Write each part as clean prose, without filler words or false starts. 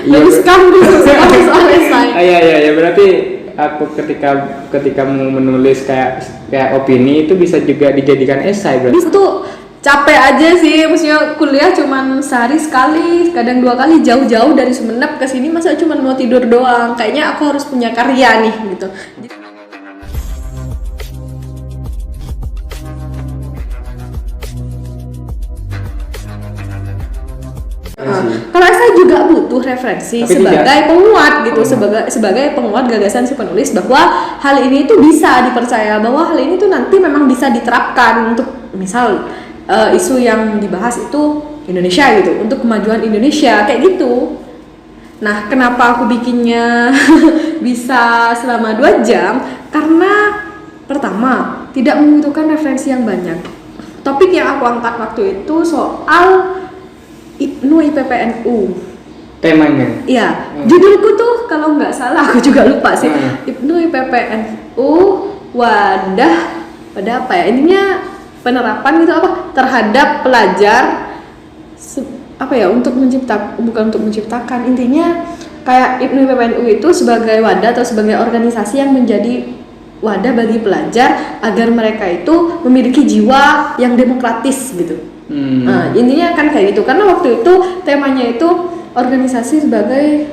menuliskan soal esai. Iya, berarti aku ketika mau menulis kayak opini itu bisa juga dijadikan esai berarti. Itu capek aja sih, maksudnya kuliah cuman sehari sekali, kadang 2 kali, jauh-jauh dari Sumenep ke sini, masa cuman mau tidur doang. Kayaknya aku harus punya karya nih gitu. Kalau saya juga butuh referensi tapi sebagai penguat gitu, sebagai penguat gagasan si penulis bahwa hal ini tuh bisa dipercaya, bahwa hal ini tuh nanti memang bisa diterapkan untuk misal isu yang dibahas itu Indonesia gitu, untuk kemajuan Indonesia kayak gitu. Nah, kenapa aku bikinnya bisa selama 2 jam? Karena pertama, tidak membutuhkan referensi yang banyak. Topik yang aku angkat waktu itu soal IPNU IPPNU. Temanya? Iya, judulku tuh kalau nggak salah, aku juga lupa sih. IPNU IPPNU wadah pada apa ya? Intinya penerapan gitu apa terhadap pelajar apa ya, bukan untuk menciptakan, intinya kayak IPNU IPPNU itu sebagai wadah atau sebagai organisasi yang menjadi wadah bagi pelajar agar mereka itu memiliki jiwa yang demokratis gitu. Nah, intinya kan kayak gitu, karena waktu itu temanya itu organisasi sebagai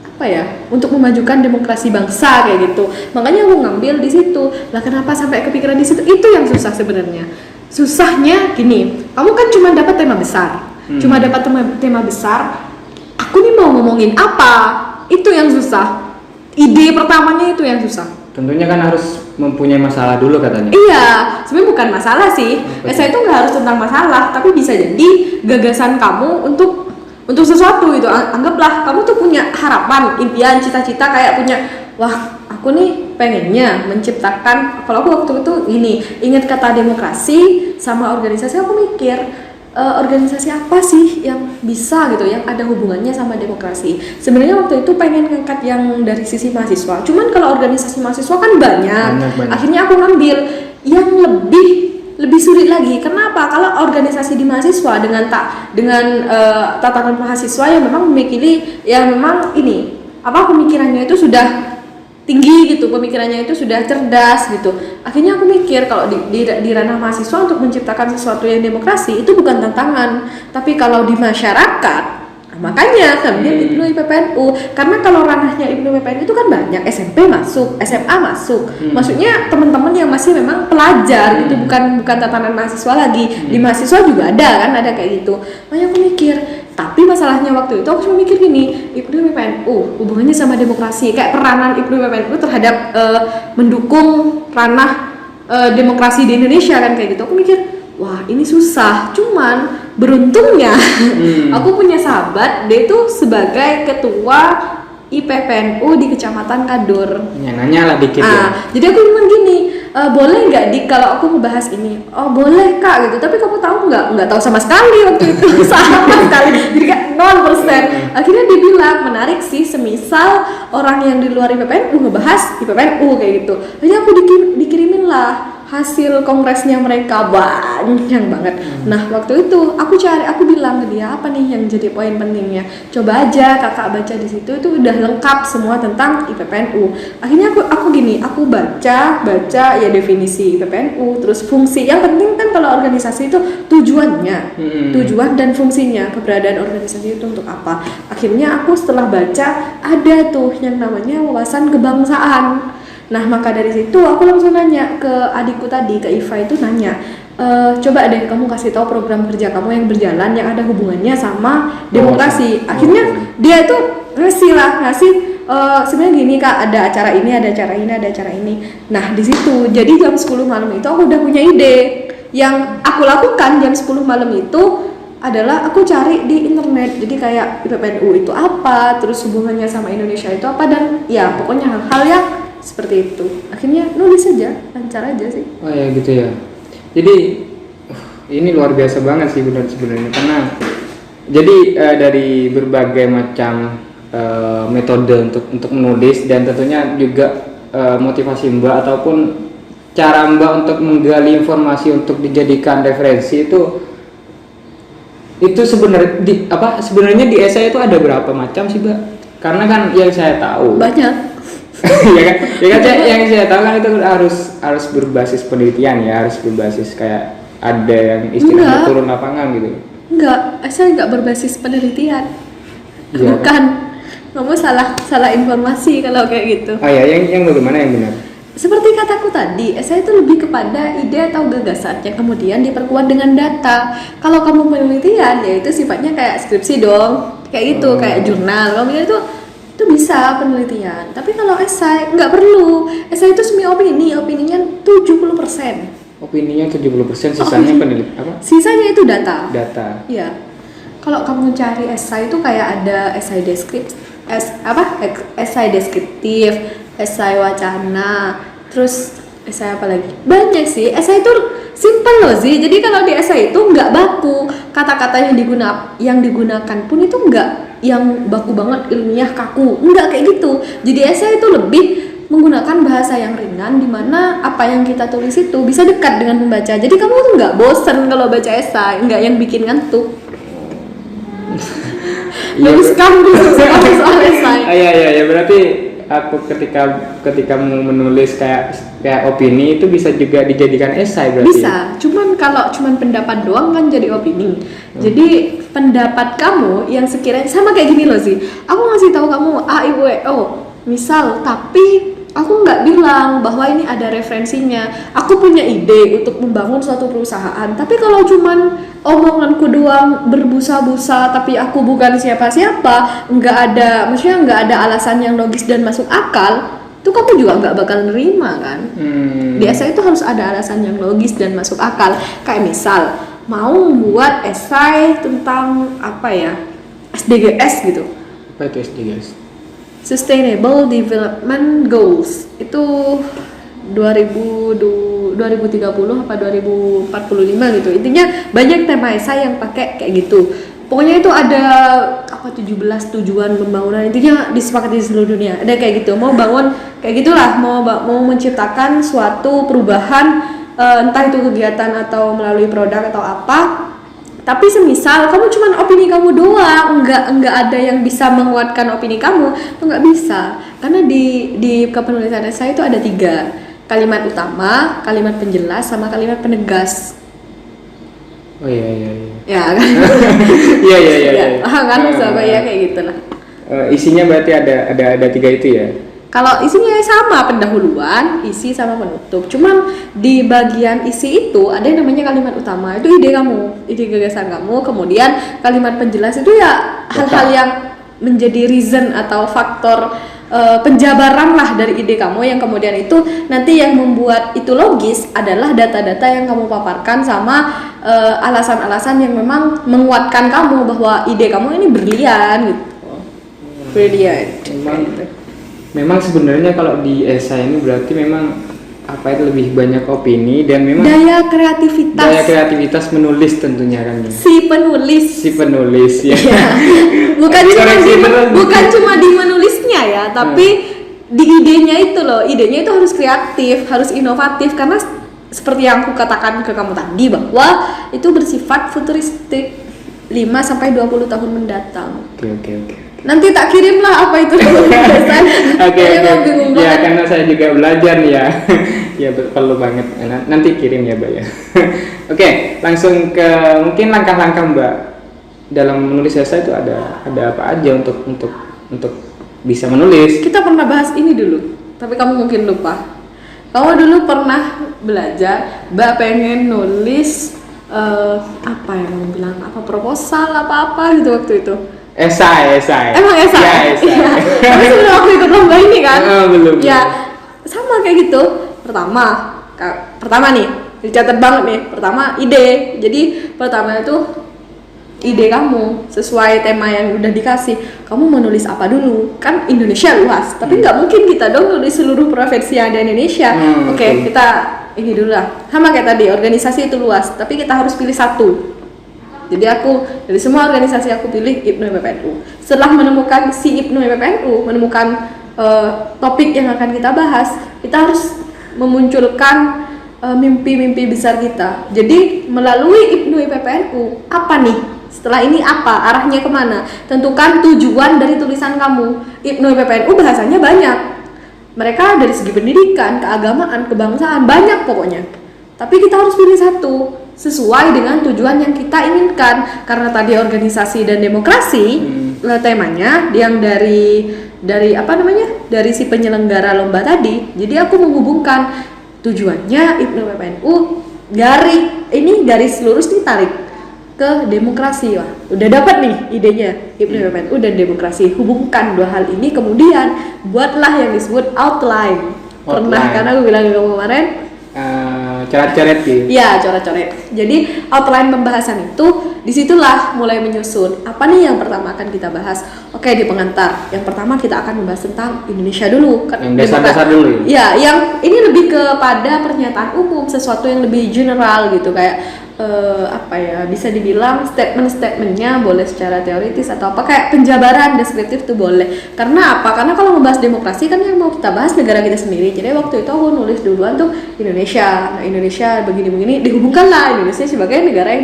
apa ya, untuk memajukan demokrasi bangsa kayak gitu. Makanya aku ngambil di situ. Lah kenapa sampai kepikiran di situ? Itu yang susah sebenarnya. Susahnya gini, kamu kan cuma dapat tema besar. Cuma dapat tema besar. Aku nih mau ngomongin apa? Itu yang susah. Ide pertamanya itu yang susah. Tentunya kan harus mempunyai masalah dulu katanya. Iya, sebenarnya bukan masalah sih. Saya itu nggak harus tentang masalah, tapi bisa jadi gagasan kamu untuk sesuatu itu. Anggaplah kamu tuh punya harapan, impian, cita-cita, kayak punya, wah aku nih pengennya menciptakan. Kalau aku waktu itu gini, ingat kata demokrasi sama organisasi, aku mikir organisasi apa sih yang bisa gitu, yang ada hubungannya sama demokrasi. Sebenarnya waktu itu pengen ngangkat yang dari sisi mahasiswa, cuman kalau organisasi mahasiswa kan banyak. Akhirnya aku ngambil yang lebih sulit lagi. Kenapa? Kalau organisasi di mahasiswa dengan tatanan mahasiswa yang memang pemikirannya itu sudah tinggi gitu, pemikirannya itu sudah cerdas gitu. Akhirnya aku mikir kalau di ranah mahasiswa untuk menciptakan sesuatu yang demokrasi itu bukan tantangan, tapi kalau di masyarakat, makanya kami IPNU IPPNU, karena kalau ranahnya IPNU IPPNU itu kan banyak, SMP masuk, SMA masuk, maksudnya teman-teman yang masih memang pelajar gitu, bukan tatanan mahasiswa lagi. Di mahasiswa juga ada kayak gitu. Makanya aku mikir, tapi masalahnya waktu itu aku cuma mikir gini, IPNU IPPNU hubungannya sama demokrasi, kayak peranan IPNU IPPNU terhadap mendukung ranah demokrasi di Indonesia kan kayak gitu. Aku mikir, wah ini susah. Cuman beruntungnya aku punya sahabat, dia itu sebagai ketua IPPNU di Kecamatan Kadur. Ya, nanya lah dikit ya. Jadi aku bilang gini, boleh nggak kalau aku ngebahas ini? Oh boleh kak gitu. Tapi kamu tahu nggak tahu sama sekali waktu itu sama sekali. Jadi kayak 0%. Akhirnya dia bilang menarik sih, semisal orang yang di luar IPPNU ngebahas IPPNU kayak gitu. Akhirnya aku dikirimin lah hasil kongresnya mereka, banyak banget. Nah waktu itu aku bilang ke dia, apa nih yang jadi poin pentingnya, coba aja kakak baca di situ, itu udah lengkap semua tentang IPPNU. Akhirnya aku baca ya definisi IPPNU, terus fungsi. Yang penting kan kalau organisasi itu tujuannya, tujuan dan fungsinya, keberadaan organisasi itu untuk apa. Akhirnya aku setelah baca, ada tuh yang namanya wawasan kebangsaan. Nah maka dari situ aku langsung nanya ke adikku tadi, ke Iva itu nanya, coba deh kamu kasih tahu program kerja kamu yang berjalan yang ada hubungannya sama demokrasi. Akhirnya dia itu ngasih sebenarnya gini kak, ada acara ini, ada acara ini. Nah di situ jadi jam 10 malam itu aku udah punya ide. Yang aku lakukan jam 10 malam itu adalah aku cari di internet, jadi kayak IPPNU itu apa, terus hubungannya sama Indonesia itu apa, dan ya pokoknya hal-hal yang seperti itu. Akhirnya nulis aja, lancar aja sih. Oh ya gitu ya. Jadi ini luar biasa banget sih sebenarnya, karena jadi dari berbagai macam metode untuk menulis, dan tentunya juga motivasi Mbak ataupun cara Mbak untuk menggali informasi untuk dijadikan referensi itu Itu sebenarnya di esai itu ada berapa macam sih, Mbak? Karena kan yang saya tahu Banyak. yang saya tahu kan itu harus berbasis penelitian ya, harus berbasis kayak ada yang istilahnya Enggak. turun lapangan gitu. Enggak, saya enggak berbasis penelitian. Iya. Bukan. Kamu salah informasi kalau kayak gitu. Oh ya, yang bagaimana yang benar? Seperti kataku tadi, esai itu lebih kepada ide atau gagasan yang kemudian diperkuat dengan data. Kalau kamu penelitian, ya itu sifatnya kayak skripsi dong, kayak gitu, kayak jurnal. Kalau itu bisa penelitian. Tapi kalau esai nggak perlu. Esai itu semi opini, opininya 70%. Opininya 70%, sisanya penelitian apa? Sisanya itu data. Data. Iya. Kalau kamu cari esai itu kayak ada esai esai deskriptif, esai wacana, terus esai apa lagi? Banyak sih. Esai itu simple loh sih. Jadi kalau di esai itu nggak baku, kata-kata yang digunakan pun itu nggak yang baku banget ilmiah kaku, nggak kayak gitu. Jadi esai itu lebih menggunakan bahasa yang ringan, di mana apa yang kita tulis itu bisa dekat dengan pembaca. Jadi kamu tuh nggak bosen kalau baca esai, nggak yang bikin ngantuk. Bagus sekali soal esai. Iya, berarti aku ketika mau menulis kayak opini itu bisa juga dijadikan esai berarti. Bisa, kalau pendapat doang kan jadi opini. Jadi pendapat kamu yang sekiranya sama kayak gini loh sih. Aku ngasih tahu kamu A I U E O, misal, tapi aku nggak bilang bahwa ini ada referensinya. Aku punya ide untuk membangun suatu perusahaan, tapi kalau cuman omonganku doang berbusa-busa, tapi aku bukan siapa-siapa, maksudnya nggak ada alasan yang logis dan masuk akal, itu kamu juga nggak bakal nerima kan. Biasa itu harus ada alasan yang logis dan masuk akal. Kayak misal mau membuat esai tentang apa ya, SDGs gitu. Apa itu SDGs? Sustainable Development Goals itu 2030 apa 2045 gitu. Intinya banyak tema esai yang pakai kayak gitu. Pokoknya itu ada 17 tujuan pembangunan, intinya disepakati di seluruh dunia. Ada kayak gitu. Mau bangun kayak gitulah, mau menciptakan suatu perubahan, entah itu kegiatan atau melalui produk atau apa. Tapi semisal kamu cuman opini kamu doang, enggak ada yang bisa menguatkan opini kamu, itu nggak bisa. Karena di kepenulisan esai itu ada 3, kalimat utama, kalimat penjelas, sama kalimat penegas. Oh iya. Ya kan? Iya. Kan sama ya kayak gitulah. Isinya berarti ada 3 itu ya. Kalau isinya sama, pendahuluan, isi sama penutup. Cuman di bagian isi itu ada yang namanya kalimat utama. Itu ide kamu, ide gagasan kamu. Kemudian kalimat penjelas itu ya hal-hal yang menjadi reason atau faktor penjabaran lah dari ide kamu, yang kemudian itu nanti yang membuat itu logis adalah data-data yang kamu paparkan sama alasan-alasan yang memang menguatkan kamu bahwa ide kamu ini brilian gitu. Brilian. Memang sebenarnya kalau di esai ini berarti memang itu lebih banyak opini dan memang daya kreativitas menulis tentunya kan ya. si penulis ya. bukan cuma di menulisnya ya, tapi di idenya itu loh. Idenya itu harus kreatif, harus inovatif, karena seperti yang aku katakan ke kamu tadi bahwa itu bersifat futuristik 5-20 tahun mendatang. Oke. Nanti tak kirim lah apa itu penulisan. Oke. Ya karena saya juga belajar nih ya. Ya perlu banget. Nanti kirim ya, Mbak ya. Oke, langsung ke mungkin langkah-langkah Mbak dalam menulis esai itu ada apa aja untuk bisa menulis. Kita pernah bahas ini dulu, tapi kamu mungkin lupa. Kamu dulu pernah belajar, Mbak pengen nulis apa yang kamu bilang, apa proposal apa gitu waktu itu. Esai. Emang esai? Ya, esai. Iya. Tapi sebelum aku ikut lomba ini kan? Belum. Ya, sama kayak gitu. Pertama nih, dicatat banget nih. Pertama ide. Jadi pertama itu ide kamu sesuai tema yang udah dikasih. Kamu mau nulis apa dulu? Kan Indonesia luas, tapi nggak mungkin kita dong nulis seluruh provinsi yang ada di Indonesia. Oke, kita ini dulu lah. Sama kayak tadi, organisasi itu luas, tapi kita harus pilih satu. Jadi aku dari semua organisasi aku pilih IPNU PPNU. Setelah menemukan si IPNU PPNU, menemukan topik yang akan kita bahas, kita harus memunculkan mimpi-mimpi besar kita. Jadi melalui IPNU PPNU, apa nih Setelah ini apa? Arahnya kemana? Tentukan tujuan dari tulisan kamu. IPNU PPNU bahasanya banyak. Mereka dari segi pendidikan, keagamaan, kebangsaan, banyak pokoknya. Tapi kita harus pilih satu sesuai dengan tujuan yang kita inginkan. Karena tadi organisasi dan demokrasi temanya yang dari apa namanya? Dari si penyelenggara lomba tadi. Jadi aku menghubungkan tujuannya IPNU PPNU dari garis lurus ditarik ke demokrasi. Wah, udah dapat nih idenya IPNU PPNU dan demokrasi. Hubungkan dua hal ini, kemudian buatlah yang disebut outline. Pernah karena aku bilang ke kamu kemarin coret-coret gitu. Iya, coret-coret. Jadi outline pembahasan itu disitulah mulai menyusun. Apa nih yang pertama akan kita bahas? Oke, di pengantar. Yang pertama kita akan membahas tentang Indonesia dulu. Yang dasar-dasar dulu. Ya, yang ini lebih kepada pernyataan umum, sesuatu yang lebih general gitu, kayak apa ya, bisa dibilang statement-statementnya boleh secara teoritis atau apa, kayak penjabaran deskriptif tuh boleh. Karena apa? Karena kalau membahas demokrasi kan yang mau kita bahas negara kita sendiri. Jadi waktu itu aku nulis duluan tuh Indonesia. Nah, Indonesia begini-begini, dihubungkanlah Indonesia sebagai negara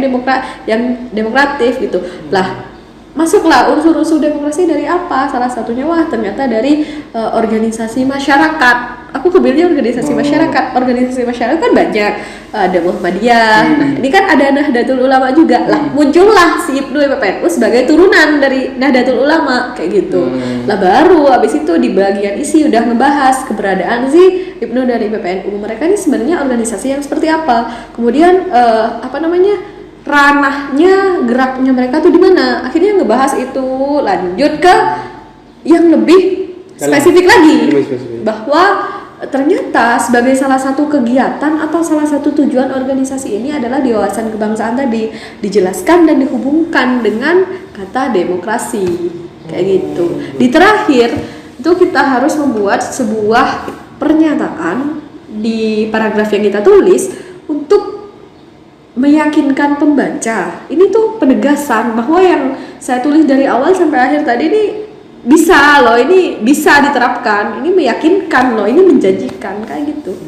yang demokratif gitu. Lah, masuklah unsur-unsur demokrasi dari apa? Salah satunya ternyata dari organisasi masyarakat. Aku kebilnya organisasi masyarakat. Organisasi masyarakat kan banyak. Ada Muhammadiyah. Nah, ini kan ada Nahdlatul Ulama juga. Lah, muncullah si IPNU PPNU sebagai turunan dari Nahdlatul Ulama kayak gitu. Lah baru habis itu di bagian isi udah ngebahas keberadaan si IPNU dari PPNU. Mereka ini sebenarnya organisasi yang seperti apa? Kemudian ranahnya, geraknya mereka tuh di mana? Akhirnya ngebahas itu, lanjut ke yang lebih spesifik lagi, bahwa ternyata sebagai salah satu kegiatan atau salah satu tujuan organisasi ini adalah di wawasan kebangsaan tadi dijelaskan dan dihubungkan dengan kata demokrasi kayak gitu. Di terakhir itu kita harus membuat sebuah pernyataan di paragraf yang kita tulis untuk meyakinkan pembaca. Ini tuh penegasan bahwa yang saya tulis dari awal sampai akhir tadi ini bisa loh, ini bisa diterapkan, ini meyakinkan loh, ini menjanjikan kayak gitu.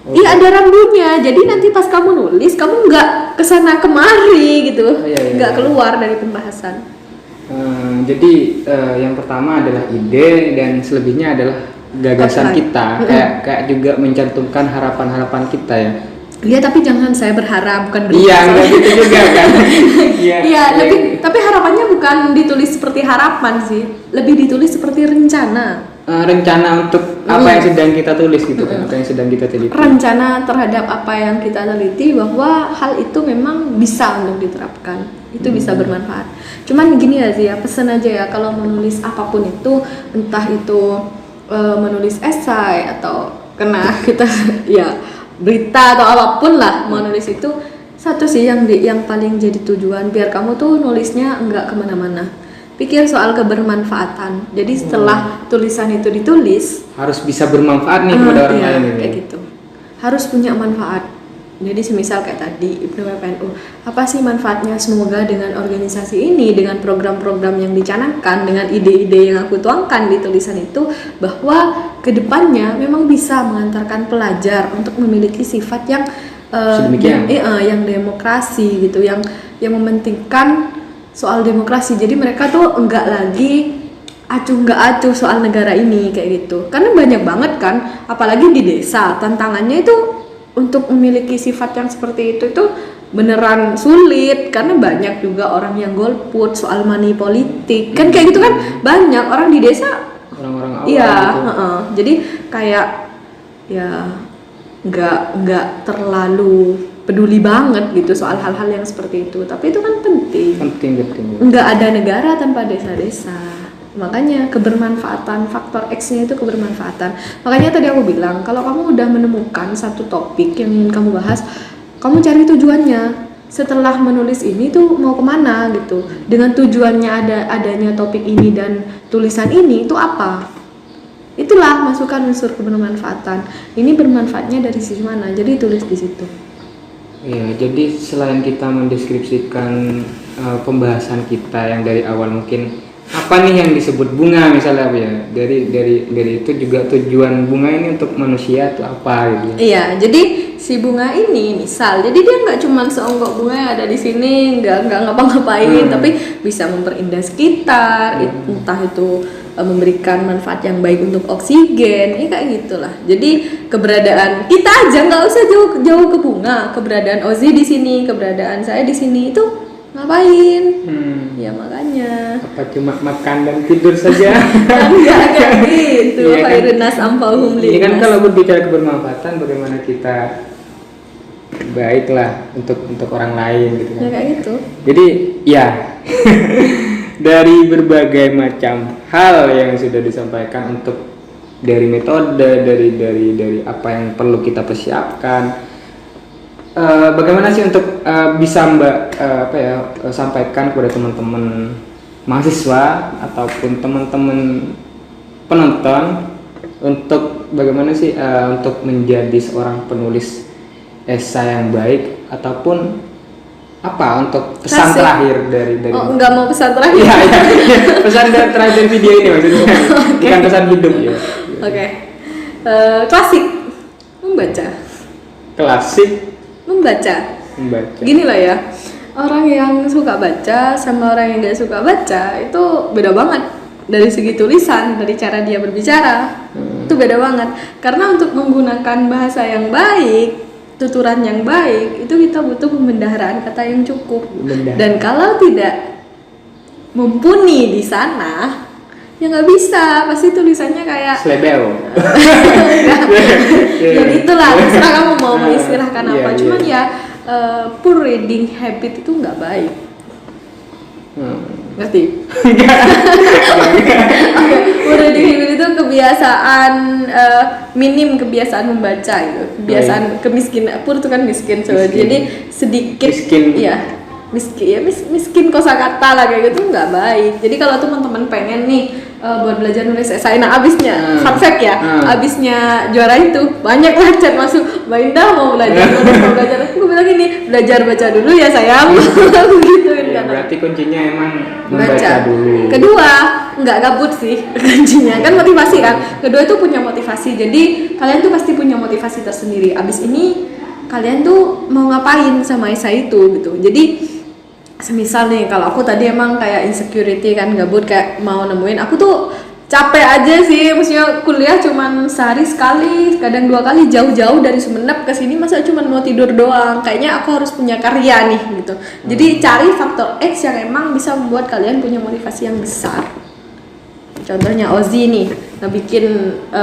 Iya, ada rambunya. Jadi nanti pas kamu nulis, kamu nggak kesana kemari gitu, nggak keluar dari pembahasan. Jadi yang pertama adalah ide dan selebihnya adalah gagasan kita, kayak juga mencantumkan harapan-harapan kita ya. Iya, tapi jangan saya berharap, bukan berharap. Iya, enggak gitu juga kan. Iya, tapi harapannya bukan ditulis seperti harapan sih, lebih ditulis seperti rencana. Rencana untuk apa yang sedang kita tulis gitu kan, apa yang sedang kita teliti. Rencana terhadap apa yang kita teliti, bahwa hal itu memang bisa untuk diterapkan, itu bisa bermanfaat. Cuman gini ya sih ya, pesan aja ya, kalau menulis apapun itu, entah itu menulis esai atau kena kita ya berita atau apapun lah, menulis itu satu sih yang paling jadi tujuan biar kamu tuh nulisnya enggak kemana-mana. Pikir soal kebermanfaatan. Jadi setelah tulisan itu ditulis harus bisa bermanfaat nih kepada orang lain ini. Kayak gitu. Harus punya manfaat. Jadi semisal kayak tadi IPNU PPNU, apa sih manfaatnya? Semoga dengan organisasi ini, dengan program-program yang dicanangkan, dengan ide-ide yang aku tuangkan di tulisan itu, bahwa kedepannya memang bisa mengantarkan pelajar untuk memiliki sifat yang yang demokrasi gitu, yang mementingkan soal demokrasi. Jadi mereka tuh enggak lagi acuh soal negara ini kayak gitu. Karena banyak banget kan, apalagi di desa, tantangannya itu untuk memiliki sifat yang seperti itu beneran sulit, karena banyak juga orang yang golput soal money politik kan, kayak gitu kan, banyak orang di desa, orang-orang awam. Iya, jadi kayak ya nggak terlalu peduli banget gitu soal hal-hal yang seperti itu, tapi itu kan penting. Nggak ada negara tanpa desa-desa. Makanya kebermanfaatan, faktor X-nya itu kebermanfaatan. Makanya tadi aku bilang, kalau kamu udah menemukan satu topik yang ingin kamu bahas, kamu cari tujuannya. Setelah menulis ini tuh mau kemana gitu. Dengan tujuannya adanya topik ini dan tulisan ini itu apa? Itulah masukkan unsur kebermanfaatan. Ini bermanfaatnya dari sisi mana? Jadi tulis di situ. Iya, jadi selain kita mendeskripsikan pembahasan kita yang dari awal mungkin apa nih yang disebut bunga misalnya ya, dari itu juga tujuan bunga ini untuk manusia atau apa gitu. Iya, jadi si bunga ini misal, jadi dia nggak cuma seonggok bunga yang ada di sini, nggak ngapa-ngapain, tapi bisa memperindah sekitar, entah itu memberikan manfaat yang baik untuk oksigen, ya kayak gitulah. Jadi keberadaan kita aja nggak usah jauh ke bunga, keberadaan Ozzy di sini, keberadaan saya di sini itu ngapain? Ya makanya. Apa cuma makan dan tidur saja? Enggak kayak gitu. Iya kan? Khairun nas amfauhum Ini kan linnas. kalau berbicara kebermanfaatan, bagaimana kita baiklah untuk orang lain gitu kan. Ya kayak gitu. Jadi ya dari berbagai macam hal yang sudah disampaikan untuk dari metode, dari apa yang perlu kita persiapkan. Bagaimana sih untuk bisa Mbak sampaikan kepada teman-teman mahasiswa ataupun teman-teman penonton untuk bagaimana sih untuk menjadi seorang penulis esai yang baik ataupun apa untuk pesan terakhir dari Oh, enggak mau pesan terakhir. Iya, pesan terakhir dari video ini maksudnya. Bukan pesan hidup ya. Oke. Klasik membaca. Klasik Membaca. Gini lah ya. Orang yang suka baca sama orang yang nggak suka baca itu beda banget. Dari segi tulisan, dari cara dia berbicara, itu beda banget. Karena untuk menggunakan bahasa yang baik, tuturan yang baik, itu kita butuh pembendaharaan kata yang cukup. Dan kalau tidak mumpuni di sana, ya nggak bisa. Pasti tulisannya kayak Slebel. Ya itulah, terserah kamu mau mengistilahkan apa. Iya, Cuman iya. ya poor reading habit itu nggak baik. Ngerti? Poor reading habit itu kebiasaan minim kebiasaan membaca gitu. Kebiasaan kemiskinan. Poor itu kan miskin, so. Jadi sedikit Miskin. ya. Miskin kosakata lah kayak gitu nggak baik. Jadi kalau teman-teman pengen nih buat belajar nulis esai, nah abisnya fun fact ya, abisnya juara itu banyak lah chat masuk, Mbak Indah mau belajar nulis, mau belajar. Aku bilang gini, belajar baca dulu ya sayang. Gituin Ya, kan. berarti kuncinya emang membaca dulu. Kedua, nggak gabut sih kuncinya kan motivasi kan. Kedua itu punya motivasi. Jadi kalian tuh pasti punya motivasi tersendiri. Abis ini kalian tuh mau ngapain sama esai itu gitu. Jadi semisal nih kalau aku tadi emang kayak insecurity kan, gabut kayak mau nemuin, aku tuh capek aja sih, maksudnya kuliah cuman sehari sekali, kadang 2 kali, jauh-jauh dari Sumenep ke sini masa cuman mau tidur doang. Kayaknya aku harus punya karya nih gitu. Jadi cari faktor X yang emang bisa membuat kalian punya motivasi yang besar. Contohnya Ozzy nih, ngebikin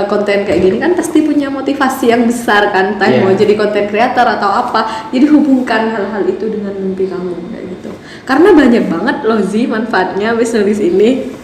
konten kayak gini kan pasti punya motivasi yang besar kan, entah mau jadi konten kreator atau apa. Jadi hubungkan hal-hal itu dengan mimpi kamu kayak gitu. Karena banyak banget loh Zi manfaatnya habis nulis ini.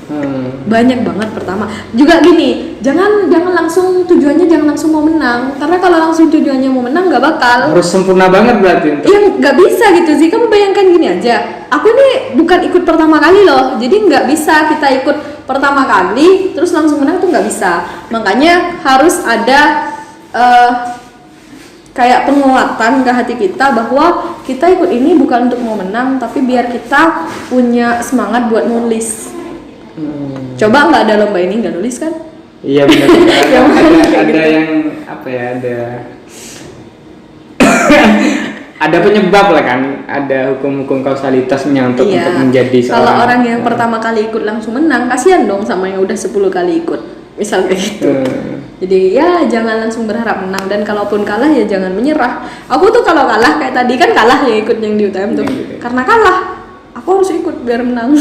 Banyak banget. Pertama juga gini, jangan langsung tujuannya jangan langsung mau menang, karena kalau langsung tujuannya mau menang nggak bakal. Harus sempurna banget berarti untuk. Iya nggak bisa gitu sih. Kamu bayangkan gini aja, aku ini bukan ikut pertama kali loh, jadi nggak bisa kita ikut pertama kali terus langsung menang tuh nggak bisa. Makanya harus ada kayak penguatan ke hati kita bahwa kita ikut ini bukan untuk mau menang, tapi biar kita punya semangat buat nulis. Coba nggak ada lomba ini nggak nulis kan? Iya benar. ada yang apa ya, ada penyebab lah kan, ada hukum-hukum kausalitasnya untuk menjadi seorang. Kalau orang yang pertama kali ikut langsung menang, kasihan dong sama yang udah 10 kali ikut, misal kayak gitu. Jadi ya jangan langsung berharap menang, dan kalaupun kalah ya jangan menyerah. Aku tuh kalau kalah kayak tadi kan kalah ya ikut yang di UTM tuh, karena kalah aku harus ikut biar menang.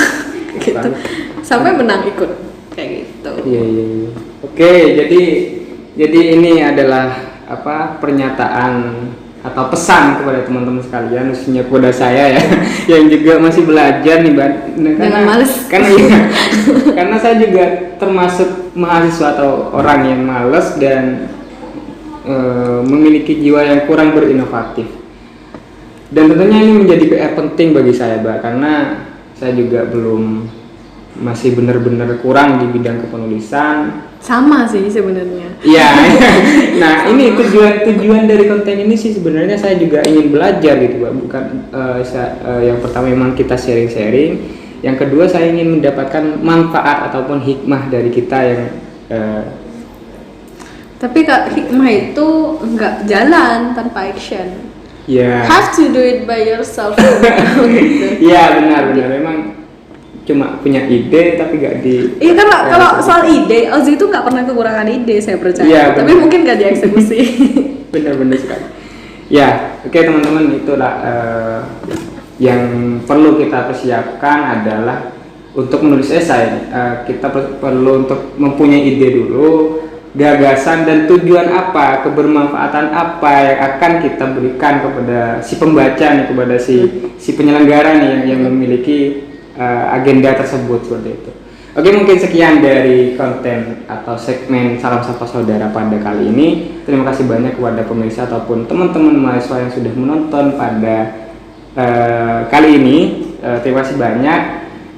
Gitu. Sampai menang ikut kayak gitu. Iya. Oke, jadi ini adalah apa, pernyataan atau pesan kepada teman-teman sekalian, khususnya kepada saya ya yang juga masih belajar nih Mbak. Jangan males. Karena saya juga termasuk mahasiswa atau orang yang malas dan memiliki jiwa yang kurang berinovatif. Dan tentunya ini menjadi PR penting bagi saya Mbak, karena saya juga masih benar-benar kurang di bidang kepenulisan. Sama sih sebenarnya. Iya. Nah, ini tujuan dari konten ini sih sebenarnya saya juga ingin belajar gitu, Pak. Bukan yang pertama memang kita sharing-sharing. Yang kedua, saya ingin mendapatkan manfaat ataupun hikmah dari kita yang Tapi Kak, hikmah itu nggak jalan tanpa action. ya. Have to do it by yourself. Gitu. Iya, benar. Memang cuma punya ide tapi gak di. Iya kan kalau soal ide, Ozzy itu nggak pernah kekurangan ide, saya percaya. Iya, Tapi benar. mungkin nggak dieksekusi. Benar-benar sekali. Ya, oke teman-teman, itulah yang perlu kita persiapkan adalah untuk menulis esai. Kita perlu untuk mempunyai ide dulu, gagasan dan tujuan apa, kebermanfaatan apa yang akan kita berikan kepada si pembaca nih, kepada si penyelenggara nih yang memiliki agenda tersebut seperti itu. Oke, mungkin sekian dari konten atau segmen Salam Sapa Saudara pada kali ini. Terima kasih banyak kepada pemirsa ataupun teman-teman mahasiswa yang sudah menonton pada kali ini. Terima kasih banyak,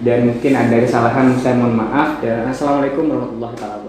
dan mungkin ada kesalahan saya mohon maaf. Dan assalamualaikum warahmatullahi wabarakatuh.